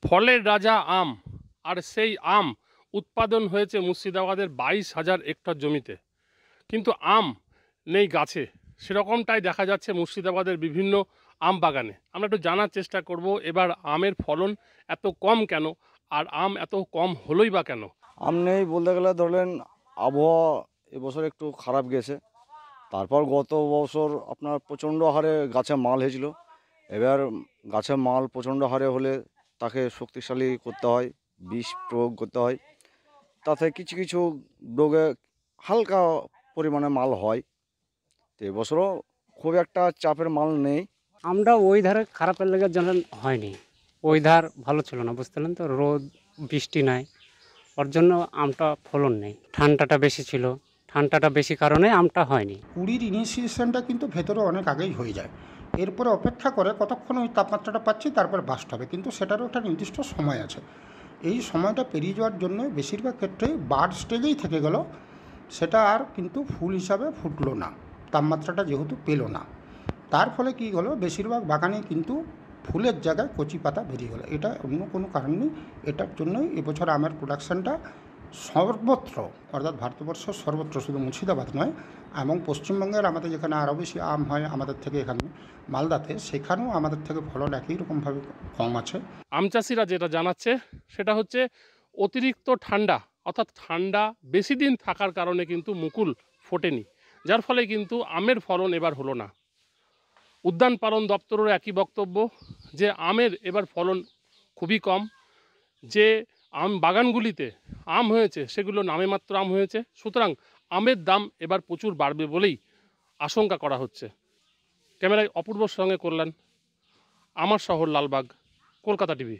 ফলের রাজা আম, আর সেই আম উৎপাদন হয়েছে মুর্শিদাবাদের 22,000 হেক্টর জমিতে, কিন্তু আম নেই গাছে। সেরকমটাই দেখা যাচ্ছে মুর্শিদাবাদের বিভিন্ন আম বাগানে। আমরা একটু জানার চেষ্টা করব এবার আমের ফলন এত কম কেন, আর আম এত কম হলোই বা কেন। আম নেই বলতে গেলে ধরলেন আবহাওয়া এবছর একটু খারাপ গেছে। তারপর গত বছর আপনার প্রচণ্ড হারে গাছে মাল হয়েছিল। এবার গাছে মাল প্রচণ্ড হারে হলে তাকে শক্তিশালী করতে হয়, বিষ প্রয়োগ করতে হয়। তাতে কিছু কিছু ডোগে হালকা পরিমাণে মাল হয়। তো এবছরও খুব একটা চাপের মাল নেই। আমরা ওই ধারে খারাপের লেগে জন্য হয়নি, ওই ধার ভালো ছিল না, বুঝতে পারলেন তো, রোদ বৃষ্টি নাই, ওর জন্য আমটা ফলন নেই। ঠান্ডাটা বেশি ছিল, ঠান্ডাটা বেশি কারণে আমটা হয়নি। কুড়ির ইনিশিয়েশনটা কিন্তু ভেতরে অনেক আগেই হয়ে যায়, এরপরে অপেক্ষা করে কতক্ষণ ওই তাপমাত্রাটা পাচ্ছি তারপর বাস্ট হবে, কিন্তু সেটারও একটা নির্দিষ্ট সময় আছে। এই সময়টা পেরিয়ে যাওয়ার জন্য বেশিরভাগ ক্ষেত্রেই বার্ড স্টেজেই থেকে গেল, সেটা আর কিন্তু ফুল হিসাবে ফুটলো না, তাপমাত্রাটা যেহেতু পেলো না। তার ফলে কী হলো, বেশিরভাগ বাগানে কিন্তু ফুলের জায়গায় কচি পাতা বেরিয়ে গেলো। এটা অন্য কোনো কারণ নেই, এটার জন্যই এবছর আমের প্রোডাকশানটা সর্বত্র, অর্থাৎ ভারতবর্ষের সর্বত্র, শুধু মুর্শিদাবাদ নয়, এবং পশ্চিমবঙ্গের আমাদের যেখানে আরও বেশি আম হয় আমাদের থেকে, এখানে মালদাতে, সেখানেও আমাদের থেকে ফলন একই রকমভাবে কম আছে। আম চাষিরা যেটা জানাচ্ছে সেটা হচ্ছে অতিরিক্ত ঠান্ডা, অর্থাৎ ঠান্ডা বেশি দিন থাকার কারণে কিন্তু মুকুল ফোটেনি, যার ফলে কিন্তু আমের ফলন এবার হলো না। উদ্যান পালন দপ্তরের একই বক্তব্য যে আমের এবার ফলন খুবই কম। যে আম বাগানগুলিতে আম হয়েছে সেগুলো নামে মাত্র আম হয়েছে, সুতরাং আমের দাম এবার প্রচুর বাড়বে বলেই আশঙ্কা করা হচ্ছে। ক্যামেরায় অপূর্বর সঙ্গে কল্যাণ, আমার শহর লালবাগ, কলকাতা টিভি।